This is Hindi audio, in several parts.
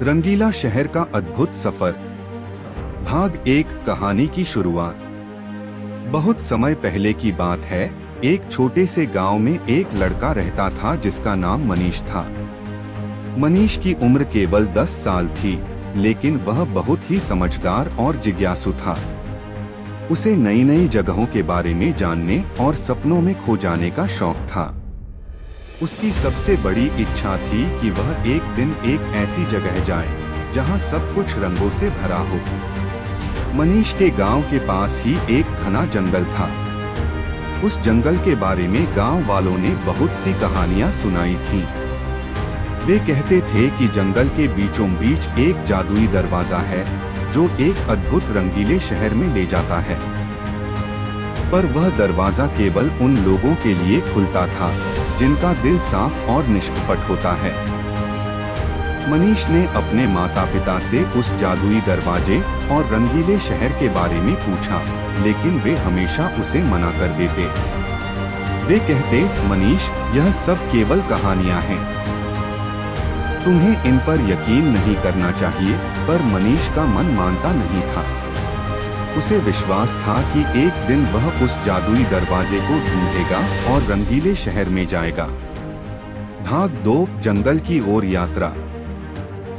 रंगीला शहर का अद्भुत सफर। भाग 1। कहानी की शुरुआत। बहुत समय पहले की बात है। एक छोटे से गांव में एक लड़का रहता था जिसका नाम मनीष था। मनीष की उम्र केवल 10 साल थी, लेकिन वह बहुत ही समझदार और जिज्ञासु था। उसे नई नई जगहों के बारे में जानने और सपनों में खो जाने का शौक था। उसकी सबसे बड़ी इच्छा थी कि वह एक दिन एक ऐसी जगह जाए जहां सब कुछ रंगों से भरा हो। मनीष के गांव के पास ही एक घना जंगल था। उस जंगल के बारे में गांव वालों ने बहुत सी कहानियां सुनाई थीं। वे कहते थे कि जंगल के बीचों बीच एक जादुई दरवाजा है जो एक अद्भुत रंगीले शहर में ले जाता है। पर वह दरवाजा केवल उन लोगों के लिए खुलता था जिनका दिल साफ और निष्कपट होता है। मनीष ने अपने माता पिता से उस जादुई दरवाजे और रंगीले शहर के बारे में पूछा, लेकिन वे हमेशा उसे मना कर देते। वे कहते, मनीष, यह सब केवल कहानियां हैं, तुम्हें इन पर यकीन नहीं करना चाहिए। पर मनीष का मन मानता नहीं था। उसे विश्वास था कि एक दिन वह उस जादुई दरवाजे को ढूंढेगा और रंगीले शहर में जाएगा। भाग 2। जंगल की ओर यात्रा।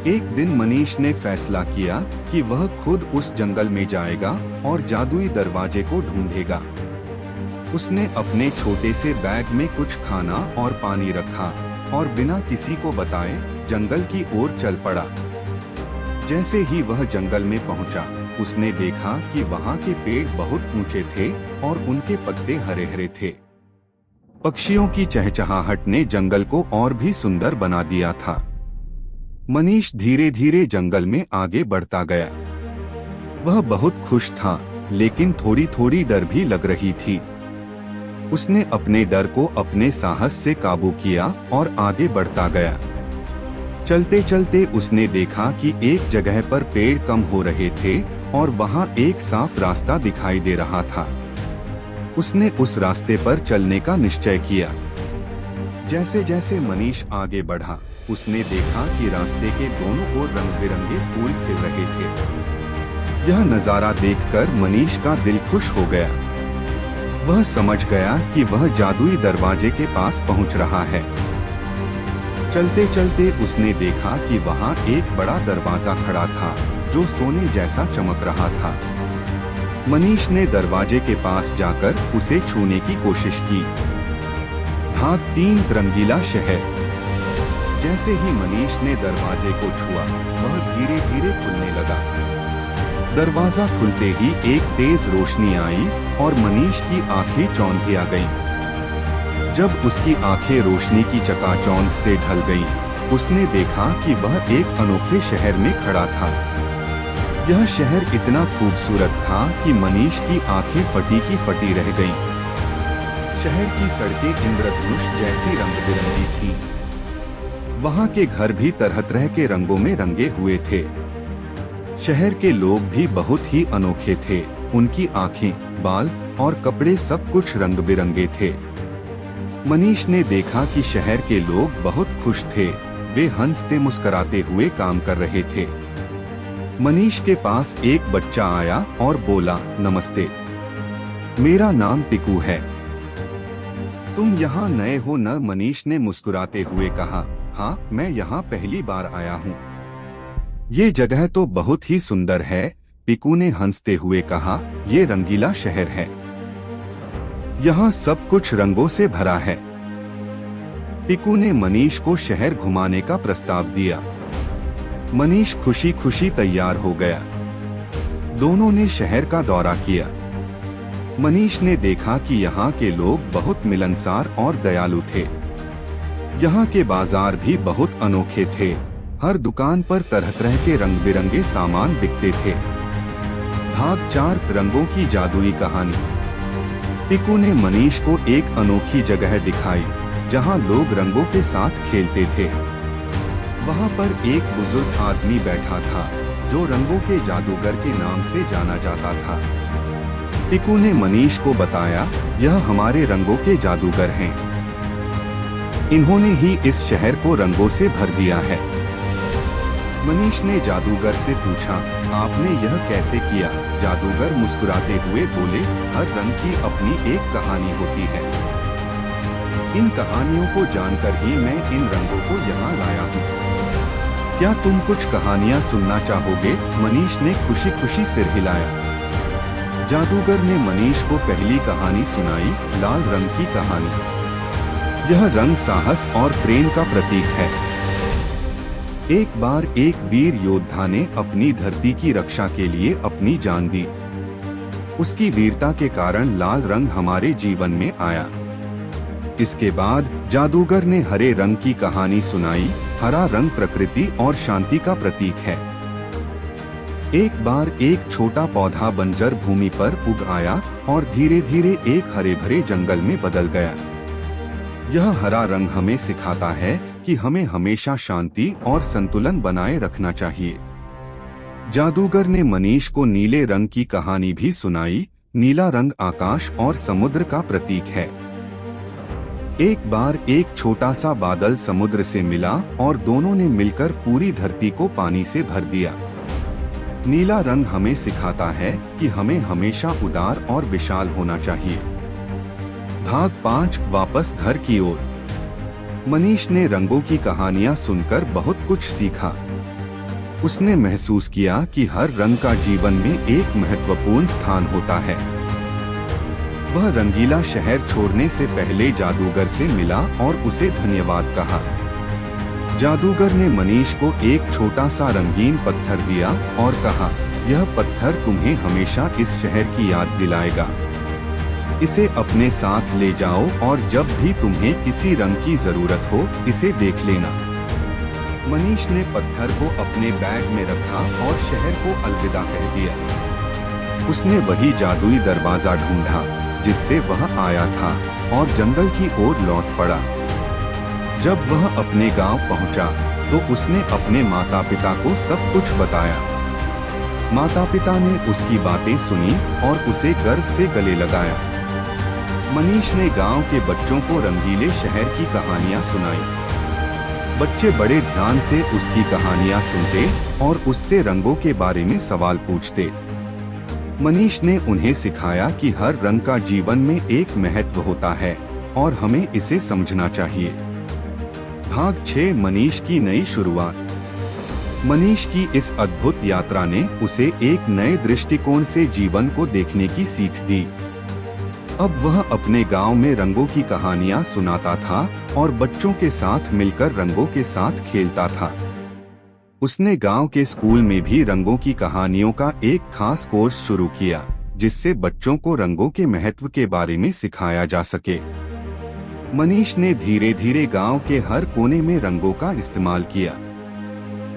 एक दिन मनीष ने फैसला किया कि वह खुद उस जंगल में जाएगा और जादुई दरवाजे को ढूंढेगा। उसने अपने छोटे से बैग में कुछ खाना और पानी रखा और बिना किसी को बताए जंगल की ओर चल पड़ा। जैसे ही वह जंगल में पहुंचा, उसने देखा कि वहां के पेड़ बहुत ऊंचे थे और उनके पत्ते हरे हरे थे। पक्षियों की चहचहाहट ने जंगल को और भी सुंदर बना दिया था। मनीष धीरे धीरे जंगल में आगे बढ़ता गया। वह बहुत खुश था, लेकिन थोड़ी थोड़ी डर भी लग रही थी। उसने अपने डर को अपने साहस से काबू किया और आगे बढ़ता गया। चलते चलते उसने देखा कि एक जगह पर पेड़ कम हो रहे थे और वहां एक साफ रास्ता दिखाई दे रहा था। उसने उस रास्ते पर चलने का निश्चय किया। जैसे जैसे मनीष आगे बढ़ा, उसने देखा कि रास्ते के दोनों ओर रंग बिरंगे फूल खिल रहे थे। यह नजारा देखकर मनीष का दिल खुश हो गया। वह समझ गया कि वह जादुई दरवाजे के पास पहुंच रहा है। चलते चलते उसने देखा कि वहां एक बड़ा दरवाजा खड़ा था जो सोने जैसा चमक रहा था। मनीष ने दरवाजे के पास जाकर उसे छूने की कोशिश की। भाग 3। रंगीला शहर। जैसे ही मनीष ने दरवाजे को छुआ, वह धीरे धीरे खुलने लगा। दरवाजा खुलते ही एक तेज रोशनी आई और मनीष की आंखें चौंधिया गईं। जब उसकी आंखें रोशनी की चकाचौंध से ढल गईं, उसने देखा कि वह एक अनोखे शहर में खड़ा था। यह शहर इतना खूबसूरत था कि मनीष की आंखें फटी की फटी रह गईं। शहर की सड़कें इंद्रधनुष जैसी रंग बिरंगी थीं। वहां के घर भी तरह तरह के रंगों में रंगे हुए थे। शहर के लोग भी बहुत ही अनोखे थे। उनकी आंखें, बाल और कपड़े सब कुछ रंग बिरंगे थे। मनीष ने देखा कि शहर के लोग बहुत खुश थे। वे हंसते मुस्कुराते हुए काम कर रहे थे। मनीष के पास एक बच्चा आया और बोला, नमस्ते, मेरा नाम पिकू है। तुम यहाँ नए हो न? मनीष ने मुस्कुराते हुए कहा, हाँ, मैं यहाँ पहली बार आया हूँ। ये जगह तो बहुत ही सुंदर है। पिकू ने हंसते हुए कहा, ये रंगीला शहर है। यहाँ सब कुछ रंगों से भरा है। पिकू ने मनीष को शहर घुमाने का प्रस्ताव दिया। मनीष खुशी खुशी तैयार हो गया। दोनों ने शहर का दौरा किया। मनीष ने देखा कि यहाँ के लोग बहुत मिलनसार और दयालु थे। यहाँ के बाजार भी बहुत अनोखे थे। हर दुकान पर तरह तरह के रंग बिरंगे सामान बिकते थे। भाग 4। रंगों की जादुई कहानी। पिकू ने मनीष को एक अनोखी जगह दिखाई जहां लोग रंगों के साथ खेलते थे। वहां पर एक बुजुर्ग आदमी बैठा था जो रंगों के जादूगर के नाम से जाना जाता था। पिकू ने मनीष को बताया, यह हमारे रंगों के जादूगर हैं। इन्होंने ही इस शहर को रंगों से भर दिया है। मनीष ने जादूगर से पूछा, आपने यह कैसे किया? जादूगर मुस्कुराते हुए बोले, हर रंग की अपनी एक कहानी होती है। इन कहानियों को जानकर ही मैं इन रंगों को यहाँ लाया हूँ। क्या तुम कुछ कहानियाँ सुनना चाहोगे? मनीष ने खुशी खुशी सिर हिलाया। जादूगर ने मनीष को पहली कहानी सुनाई, लाल रंग की कहानी। यह रंग साहस और प्रेम का प्रतीक है। एक बार एक वीर योद्धा ने अपनी धरती की रक्षा के लिए अपनी जान दी। उसकी वीरता के कारण लाल रंग हमारे जीवन में आया। इसके बाद जादूगर ने हरे रंग की कहानी सुनाई। हरा रंग प्रकृति और शांति का प्रतीक है। एक बार एक छोटा पौधा बंजर भूमि पर उग आया और धीरे धीरे एक हरे भरे जंगल में बदल गया। यह हरा रंग हमें सिखाता है कि हमें हमेशा शांति और संतुलन बनाए रखना चाहिए। जादूगर ने मनीष को नीले रंग की कहानी भी सुनाई। नीला रंग आकाश और समुद्र का प्रतीक है। एक बार एक छोटा सा बादल समुद्र से मिला और दोनों ने मिलकर पूरी धरती को पानी से भर दिया। नीला रंग हमें सिखाता है कि हमें हमेशा उदार और विशाल होना चाहिए। भाग 5, वापस घर की ओर। मनीष ने रंगों की कहानियां सुनकर बहुत कुछ सीखा। उसने महसूस किया कि हर रंग का जीवन में एक महत्वपूर्ण स्थान होता है। वह रंगीला शहर छोड़ने से पहले जादूगर से मिला और उसे धन्यवाद कहा। जादूगर ने मनीष को एक छोटा सा रंगीन पत्थर दिया और कहा, यह पत्थर तुम्हें हमेशा इस शहर की याद दिलाएगा। इसे अपने साथ ले जाओ और जब भी तुम्हें किसी रंग की जरूरत हो इसे देख लेना। मनीष ने पत्थर को अपने बैग में रखा और शहर को अलविदा कह दिया। उसने वही जादुई दरवाजा ढूंढा जिससे वह आया था और जंगल की ओर लौट पड़ा। जब वह अपने गांव पहुंचा तो उसने अपने माता पिता को सब कुछ बताया। माता पिता ने उसकी बातें सुनी और उसे गर्व से गले लगाया। मनीष ने गांव के बच्चों को रंगीले शहर की कहानियां सुनाई। बच्चे बड़े ध्यान से उसकी कहानियां सुनते और उससे रंगों के बारे में सवाल पूछते। मनीष ने उन्हें सिखाया कि हर रंग का जीवन में एक महत्व होता है और हमें इसे समझना चाहिए। भाग 6, मनीष की नई शुरुआत। मनीष की इस अद्भुत यात्रा ने उसे एक नए दृष्टिकोण से जीवन को देखने की सीख दी। अब वह अपने गांव में रंगों की कहानियां सुनाता था और बच्चों के साथ मिलकर रंगों के साथ खेलता था। उसने गांव के स्कूल में भी रंगों की कहानियों का एक खास कोर्स शुरू किया, जिससे बच्चों को रंगों के महत्व के बारे में सिखाया जा सके। मनीष ने धीरे धीरे गांव के हर कोने में रंगों का इस्तेमाल किया।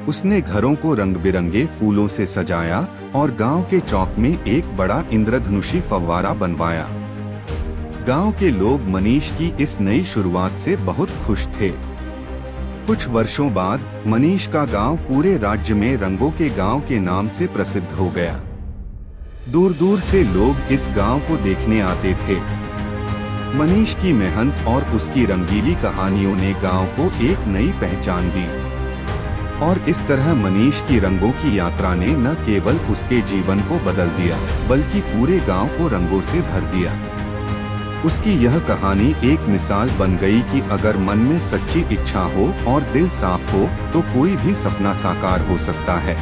उसने घरों को रंग बिरंगे फूलों से सजाया और गांव के चौक में एक बड़ा इंद्रधनुषी फव्वारा बनवाया। गांव के लोग मनीष की इस नई शुरुआत से बहुत खुश थे। कुछ वर्षों बाद मनीष का गांव पूरे राज्य में रंगों के गांव के नाम से प्रसिद्ध हो गया। दूर दूर से लोग इस गांव को देखने आते थे। मनीष की मेहनत और उसकी रंगीली कहानियों ने गांव को एक नई पहचान दी और इस तरह मनीष की रंगों की यात्रा ने न केवल उसके जीवन को बदल दिया बल्कि पूरे गांव को रंगों से भर दिया। उसकी यह कहानी एक मिसाल बन गई कि अगर मन में सच्ची इच्छा हो और दिल साफ हो तो कोई भी सपना साकार हो सकता है।